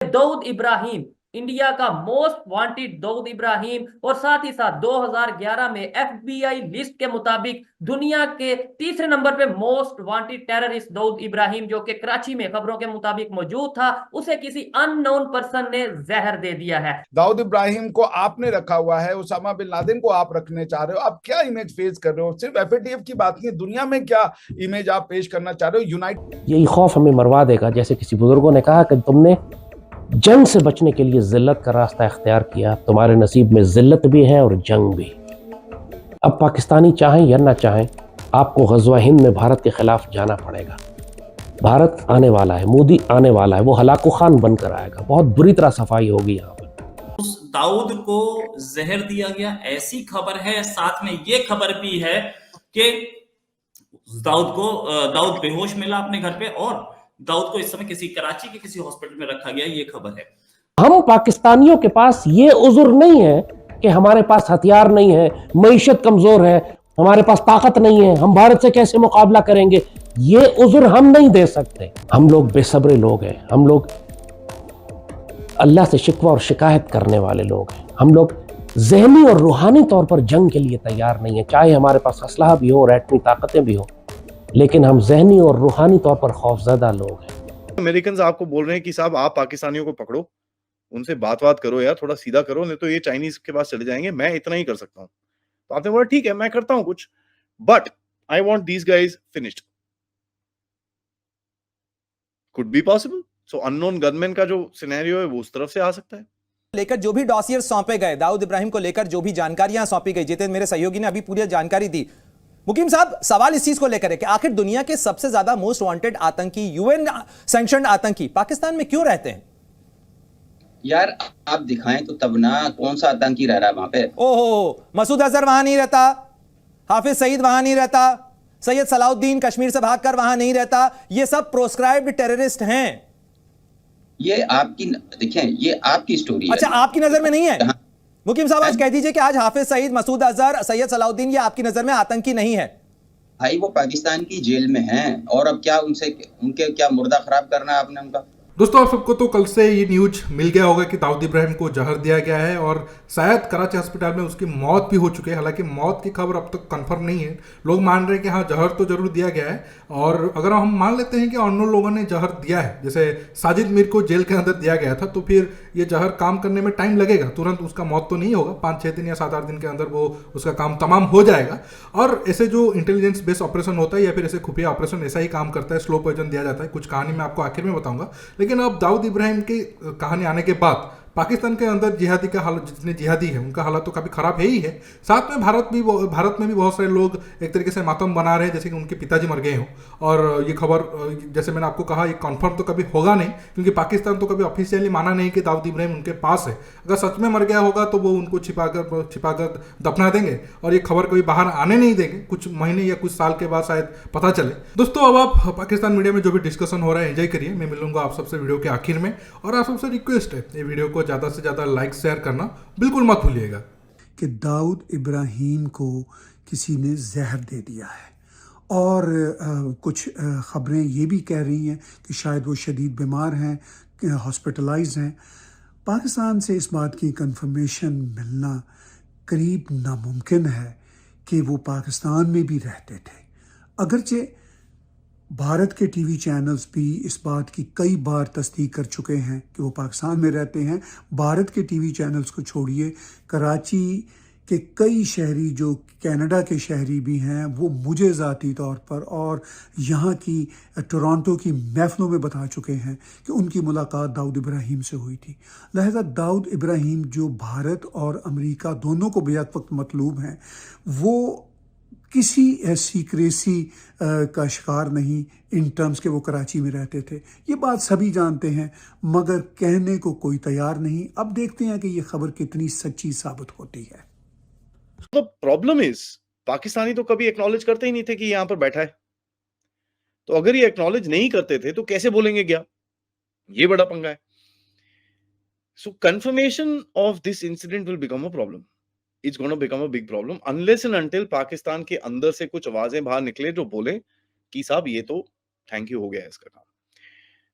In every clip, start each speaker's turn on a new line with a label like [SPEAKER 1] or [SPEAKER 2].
[SPEAKER 1] Dawood Ibrahim, India का most wanted Dawood Ibrahim, और साथ ही साथ 2011 में एफबीआई लिस्ट के मुताबिक दुनिया के तीसरे नंबर पे most wanted terrorist Dawood Ibrahim, जो कि कराची में खबरों के मुताबिक मौजूद था, उसे किसी अननोन पर्सन ने जहर दे दिया है।
[SPEAKER 2] दाऊद इब्राहिम को आपने रखा हुआ है, उसामा बिन लादेन को आप रखने चाह रहे हो। आप क्या इमेज फेस कर रहे हो? सिर्फ एफएटीएफ की बात नहीं, दुनिया में क्या इमेज आप पेश करना चाह रहे हो?
[SPEAKER 3] यही खौफ हमें मरवा देगा। जैसे किसी बुजुर्गों ने कहा कि तुमने जंग से बचने के लिए जिल्लत का रास्ता इख्तियार किया, तुम्हारे नसीब में जिल्लत भी है और जंग भी। अब पाकिस्तानी चाहें या ना चाहें, आपको गज़वा हिंद में भारत के खिलाफ जाना पड़ेगा। भारत आने वाला है, मोदी आने वाला है, वो हलाकू खान बनकर आएगा। बहुत बुरी तरह सफाई होगी यहाँ पर।
[SPEAKER 4] उस दाऊद को जहर दिया गया, ऐसी खबर है। साथ में ये खबर भी है कि दाऊद बेहोश मिला अपने घर पे, और दाऊद को इस समय कराची के किसी हॉस्पिटल में रखा गया, ये खबर है।
[SPEAKER 3] हम पाकिस्तानियों के पास ये उज़ुर नहीं है कि हमारे पास हथियार नहीं है, मईशत कमजोर है, हमारे पास ताकत नहीं है, हम भारत से कैसे मुकाबला करेंगे। ये उज़ुर हम नहीं दे सकते। हम लोग बेसब्रे लोग हैं, हम लोग अल्लाह से शिकवा और शिकायत करने वाले लोग हैं। हम लोग ज़हनी और रूहानी तौर पर जंग के लिए तैयार नहीं है, चाहे हमारे पास असलहा भी हो और एटमी ताकतें भी हो, लेकिन हम ज़हनी और रूहानी तौर पर खौफजदा लोग हैं।
[SPEAKER 5] अमेरिकन आपको बोल रहे हैं कि साहब आप पाकिस्तानियों को पकड़ो, उनसे बात करो यार, थोड़ा सीधा करो, नहीं तो ये चाइनीज के पास चले जाएंगे, मैं इतना ही कर सकता हूँ। तो आपने बोला ठीक है मैं करता हूँ कुछ, but I want these guys finished. Could be possible. So unknown gunman का जो सिनेरियो है वो उस तरफ से आ सकता है।
[SPEAKER 6] लेकर जो भी डॉसियर सौंपे गए, दाऊद इब्राहिम को लेकर जो भी जानकारियां सौंपी गई, जितेंद्र मेरे सहयोगी ने अभी पूरी जानकारी दी। मुकीम साहब, सवाल इस चीज को लेकर है कि आखिर दुनिया के सबसे ज्यादा मोस्ट वांटेड आतंकी, यूएन सैंक्शन्ड आतंकी पाकिस्तान में क्यों रहते हैं?
[SPEAKER 7] यार आप दिखाएं तो तब ना, कौन सा आतंकी रह रहा है वहां पे?
[SPEAKER 6] ओहो, मसूद अजहर वहां नहीं रहता, हाफिज सईद वहां नहीं रहता, सैयद सलाउद्दीन कश्मीर से भागकर वहां नहीं रहता, ये सब प्रोस्क्राइब्ड टेररिस्ट हैं।
[SPEAKER 7] ये आपकी, देखें ये आपकी स्टोरी है।
[SPEAKER 6] अच्छा, आपकी नजर में नहीं है? मुकीम साहब आज कह दीजिए कि आज हाफिज सईद, मसूद अजहर, सैयद सलाउद्दीन, ये आपकी नजर में आतंकी नहीं है?
[SPEAKER 7] भाई वो पाकिस्तान की जेल में हैं, और अब क्या उनके क्या मुर्दा खराब करना है आपने उनका?
[SPEAKER 8] दोस्तों आप सबको तो कल से ये न्यूज मिल गया होगा कि दाऊद इब्राहिम को जहर दिया गया है और शायद कराची अस्पताल में उसकी मौत भी हो चुकी है। हालांकि मौत की खबर अब तक कंफर्म नहीं है। लोग मान रहे हैं कि हाँ जहर तो जरूर दिया गया है, और अगर हम मान लेते हैं कि अननोन लोगों ने जहर दिया है, जैसे साजिद मीर को जेल के अंदर दिया गया था, तो फिर ये जहर काम करने में टाइम लगेगा, तुरंत उसका मौत तो नहीं होगा। 5-6 दिन या 7-8 दिन के अंदर वो उसका काम तमाम हो जाएगा। और ऐसे जो इंटेलिजेंस बेस्ड ऑपरेशन होता है या फिर ऐसे खुफिया ऑपरेशन ऐसा ही काम करता है, स्लो पॉइजन दिया जाता है। कुछ कहानी मैं आपको आखिर में बताऊंगा। लेकिन अब दाऊद इब्राहिम की कहानी आने के बाद पाकिस्तान के अंदर जिहादी का हालत, जितने जिहादी है उनका हालत तो काफ़ी ख़राब है ही है। साथ में भारत में भी बहुत सारे लोग एक तरीके से मातम बना रहे हैं, जैसे कि उनके पिताजी मर गए हों। और ये खबर, जैसे मैंने आपको कहा, ये कंफर्म तो कभी होगा नहीं, क्योंकि पाकिस्तान तो कभी ऑफिशियली माना नहीं कि दाऊद इब्राहिम उनके पास है। अगर सच में मर गया होगा तो वो उनको छिपाकर दफना देंगे और ये खबर कभी बाहर आने नहीं देंगे। कुछ महीने या कुछ साल के बाद शायद पता चले। दोस्तों अब आप पाकिस्तान मीडिया में जो भी डिस्कशन हो रहा है एंजॉय करिए। मैं मिलूंगा आप सबसे वीडियो के आखिर में, और आप सबसे रिक्वेस्ट है ये वीडियो को ज़्यादा से ज़्यादा लाइक शेयर करना बिल्कुल मत भूलिएगा।
[SPEAKER 9] कि दाऊद इब्राहिम को किसी ने जहर दे दिया है, और कुछ ख़बरें ये भी कह रही हैं कि शायद वो शदीद बीमार हैं, हॉस्पिटलाइज हैं। पाकिस्तान से इस बात की कंफर्मेशन मिलना करीब नामुमकिन है कि वो पाकिस्तान में भी रहते थे। अगरचे भारत के टीवी चैनल्स भी इस बात की कई बार तस्दीक कर चुके हैं कि वो पाकिस्तान में रहते हैं। भारत के टीवी चैनल्स को छोड़िए, कराची के कई शहरी जो कनाडा के शहरी भी हैं, वो मुझे ज़ाती तौर पर और यहाँ की टोरंटो की महफिलों में बता चुके हैं कि उनकी मुलाकात दाऊद इब्राहिम से हुई थी। लिहाजा दाऊद इब्राहिम जो भारत और अमेरिका दोनों को बेहद वक्त मतलूब हैं, वो किसी सीक्रेसी का शिकार नहीं इन टर्म्स के वो कराची में रहते थे। ये बात सभी जानते हैं, मगर कहने को कोई तैयार नहीं। अब देखते हैं कि ये खबर कितनी सच्ची साबित होती है।
[SPEAKER 5] तो प्रॉब्लम इज पाकिस्तानी तो कभी एक्नॉलेज करते ही नहीं थे कि यहां पर बैठा है। तो अगर ये एक्नॉलेज नहीं करते थे तो कैसे बोलेंगे क्या? ये बड़ा पंगा है। So confirmation of this incident will become a problem. It's going to become a big problem unless and until Pakistan के अंदर से कुछ आवाजें बाहर निकले जो बोले कि साहब ये तो थैंक यू हो गया है इसका काम।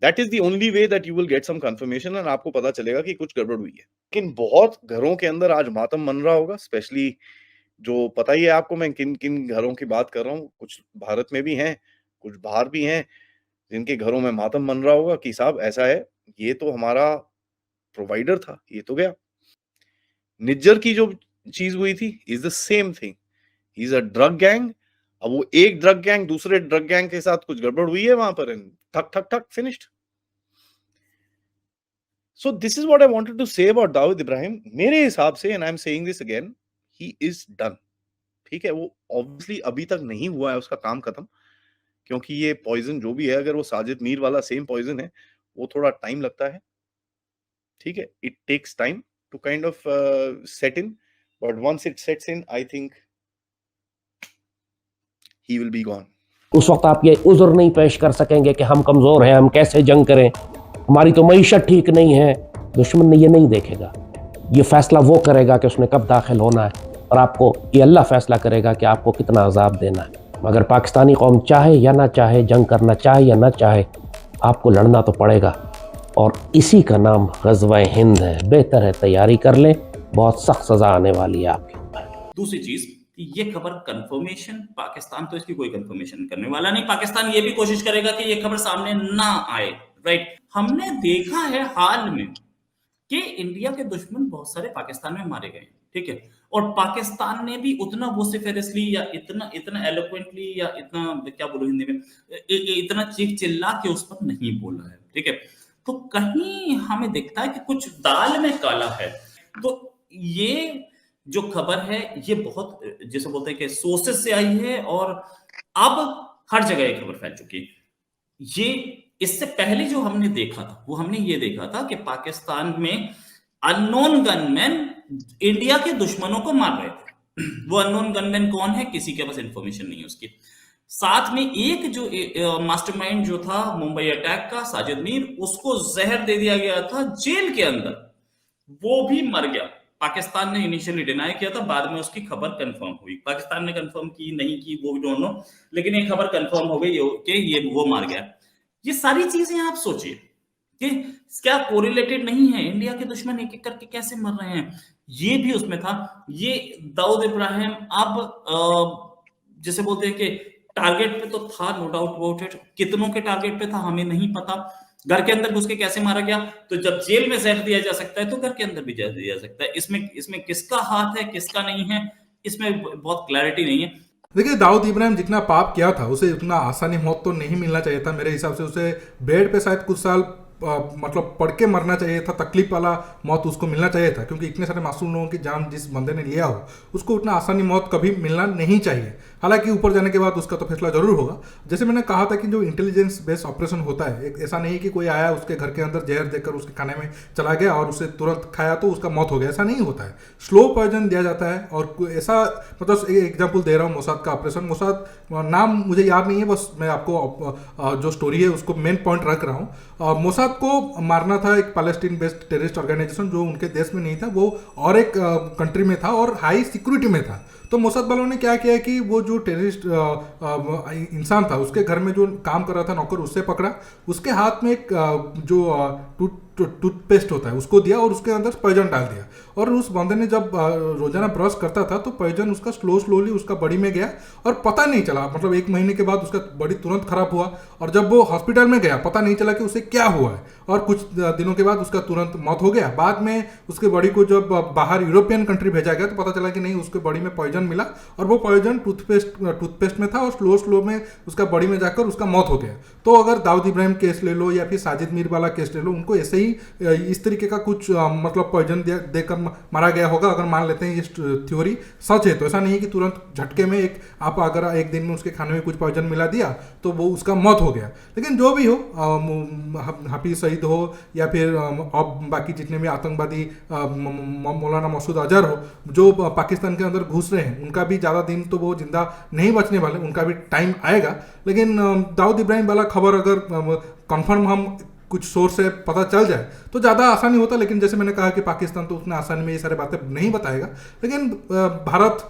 [SPEAKER 5] That is the only way that you will get some confirmation and आपको पता चलेगा कि कुछ गड़बड़ हुई है। लेकिन बहुत घरों के अंदर आज मातम मन रहा होगा, स्पेशली जो पता ही है आपको मैं किन किन घरों की बात कर रहा हूँ। कुछ भारत में भी हैं, कुछ बाहर भी हैं, जिनके घरों में मातम मन रहा होगा कि साहब ऐसा है, ये तो हमारा प्रोवाइडर था, ये तो गया। निज्जर की जो चीज हुई थी is the same thing, he is a drug gang. अब वो एक ड्रग गैंग दूसरे ड्रग गैंग के साथ कुछ गड़बड़ हुई है वहां पर, ठक ठक ठक finished. So this is what I wanted to say about Dawood Ibrahim. मेरे हिसाब से, and I am saying this again, he is done. ठीक है, वो ऑब्वियसली अभी तक नहीं हुआ है उसका काम खत्म, क्योंकि ये पॉइजन जो भी है, अगर वो साजिद मीर वाला सेम पॉइजन है, वो थोड़ा टाइम लगता है। ठीक है, it takes time to kind of set in, but once it sets in, I think he will be gone.
[SPEAKER 3] उस वक्त आप ये उज़्र नहीं पेश कर सकेंगे कि हम कमज़ोर हैं, हम कैसे जंग करें, हमारी तो मईशत ठीक नहीं है। दुश्मन ने ये नहीं देखेगा, ये फैसला वो करेगा कि उसने कब दाखिल होना है, और आपको ये अल्लाह फैसला करेगा कि आपको कितना अजाब देना है। मगर पाकिस्तानी कौम चाहे या ना चाहे, जंग करना चाहे या ना चाहे, आपको लड़ना तो पड़ेगा, और इसी का नाम ग़ज़वा हिंद है। बेहतर है तैयारी कर लें, बहुत सख्त सज़ा आने वाली है आपके ऊपर।
[SPEAKER 4] दूसरी चीज, ये खबर कंफर्मेशन, पाकिस्तान तो इसकी कोई कंफर्मेशन करने वाला नहीं। पाकिस्तान ये भी कोशिश करेगा कि ये खबर सामने ना आए, राइट। हमने देखा है हाल में कि इंडिया के दुश्मन बहुत सारे पाकिस्तान में मारे गए, ठीक है, और पाकिस्तान ने भी उतना वोसिफेरसली या इतना इतना एलोक्वेंटली या इतना, क्या बोलूं हिंदी में, इतना चीख चिल्ला के उस पर नहीं बोला है, ठीक है। तो कहीं हमें दिखता है कि कुछ दाल में काला है। तो ये जो खबर है, ये बहुत, जैसे बोलते हैं कि सोर्सेस से आई है, और अब हर जगह ये खबर फैल चुकी है। ये इससे पहले जो हमने देखा था, वो हमने ये देखा था कि पाकिस्तान में अननोन गनमैन इंडिया के दुश्मनों को मार रहे थे। वो अननोन गनमैन कौन है, किसी के पास इंफॉर्मेशन नहीं है उसकी। साथ में एक जो मास्टरमाइंड जो था मुंबई अटैक का, साजिद मीर, उसको जहर दे दिया गया था जेल के अंदर, वो भी मर गया। पाकिस्तान ने इनिशियली डिनाई किया था, बाद में उसकी खबर कंफर्म हुई। पाकिस्तान ने कंफर्म की नहीं की वो भी डोंट नो, लेकिन ये खबर कंफर्म हो गई कि ये वो मार गया। ये सारी चीजें आप सोचिए कि क्या कोरिलेटेड नहीं है, इंडिया के दुश्मन एक एक करके कैसे मर रहे हैं, ये भी उसमें था। ये दाऊद इब्राहिम अब जैसे बोलते हैं कि टारगेट पे तो था, नो डाउट अबाउट इट। कितनों के टारगेट पे था हमें नहीं पता। घर के अंदर घुस के कैसे मारा गया, तो जब जेल में जहर दिया जा सकता है तो घर के अंदर भी जहर दिया जा सकता है। इसमें किसका हाथ है किसका नहीं है, इसमें बहुत क्लैरिटी नहीं है।
[SPEAKER 8] देखिए, दाऊद इब्राहिम जितना पाप किया था, उसे उतना आसानी मौत तो नहीं मिलना चाहिए था। मेरे हिसाब से उसे बेड पे शायद कुछ साल मतलब पढ़ के मरना चाहिए था, तकलीफ वाला मौत उसको मिलना चाहिए था, क्योंकि इतने सारे मासूम लोगों की जान जिस बंदे ने लिया हो, उसको उतना आसानी मौत कभी मिलना नहीं चाहिए। हालांकि ऊपर जाने के बाद उसका तो फैसला जरूर होगा। जैसे मैंने कहा था कि जो इंटेलिजेंस बेस्ड ऑपरेशन होता है, ऐसा नहीं कि कोई आया उसके घर के अंदर जहर देकर उसके खाने में चला गया और उसे तुरंत खाया तो उसका मौत हो गया, ऐसा नहीं होता है। स्लो पॉइजन दिया जाता है, और ऐसा, मतलब एक एग्जाम्पल दे रहा हूँ, मोसाद का ऑपरेशन। मोसाद नाम मुझे याद नहीं है, बस मैं आपको जो स्टोरी है उसको मेन पॉइंट रख रहा हूँ। मोसाद को मारना था एक पैलेस्टीन बेस्ड टेररिस्ट ऑर्गेनाइजेशन जो उनके देश में नहीं था, वो और एक कंट्री में था और हाई सिक्योरिटी में था। तो मोसाद वालों ने क्या किया कि वो जो टेररिस्ट इंसान था उसके घर में जो काम कर रहा था नौकर, उससे पकड़ा, उसके हाथ में एक जो टूथपेस्ट होता है उसको दिया और उसके अंदर पॉइजन डाल दिया। और उस बंदे ने जब रोजाना ब्रश करता था तो पॉइजन उसका स्लोली उसका बॉडी में गया और पता नहीं चला। मतलब 1 महीने के बाद उसका बॉडी तुरंत खराब हुआ, और जब वो हॉस्पिटल में गया पता नहीं चला कि उसे क्या हुआ है, और कुछ दिनों के बाद उसका तुरंत मौत हो गया। बाद में उसके बॉडी को जब बाहर यूरोपियन कंट्री भेजा गया तो पता चला कि नहीं, उसके बॉडी में पॉइजन मिला, और वो पॉइजन टूथपेस्ट में था, और स्लो में उसका बॉडी में जाकर उसका मौत हो गया। तो अगर दाऊद इब्राहिम केस ले लो या फिर साजिद मीर वाला केस ले लो, उनको ऐसे ही इस तरीके का कुछ मतलब पॉइजन देकर मारा गया होगा। अगर मान लेते हैं ये थ्योरी सच है, तो ऐसा नहीं है कि तुरंत झटके में आप अगर एक दिन में उसके खाने में कुछ पॉइजन मिला दिया तो वो उसका मौत हो गया। लेकिन जो भी हो, हाफिज सईद हो या फिर अब बाकी जितने भी आतंकवादी, मौलाना मसूद अजहर हो, जो पाकिस्तान के अंदर घुस रहे हैं, उनका भी ज़्यादा दिन तो वो जिंदा नहीं बचने वाले, उनका भी टाइम आएगा। लेकिन दाऊद इब्राहिम वाला खबर अगर कंफर्म हम कुछ सोर्स से पता चल जाए तो ज़्यादा आसानी होता। लेकिन जैसे मैंने कहा कि पाकिस्तान तो उतना आसानी में ये सारे बातें नहीं बताएगा। लेकिन भारत,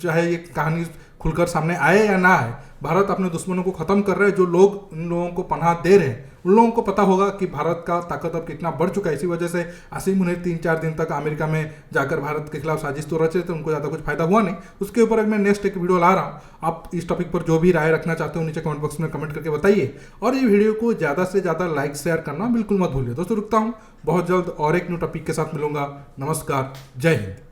[SPEAKER 8] चाहे ये कहानी खुलकर सामने आए या ना आए, भारत अपने दुश्मनों को ख़त्म कर रहे हैं। जो लोग इन लोगों को पनाह दे रहे हैं उन लोगों को पता होगा कि भारत का ताकत अब कितना बढ़ चुका है। इसी वजह से असीम मुनीर 3-4 दिन तक अमेरिका में जाकर भारत के खिलाफ साजिश तो रच रहे थे, उनको ज़्यादा कुछ फायदा हुआ नहीं। उसके ऊपर मैं नेक्स्ट एक वीडियो ला रहा हूँ। आप इस टॉपिक पर जो भी राय रखना चाहते हो नीचे कमेंट बॉक्स में कमेंट करके बताइए, और ये वीडियो को ज़्यादा से ज़्यादा लाइक शेयर करना बिल्कुल मत भूलिए। दोस्तों रुकता हूँ, बहुत जल्द और एक न्यू टॉपिक के साथ मिलूंगा। नमस्कार, जय हिंद।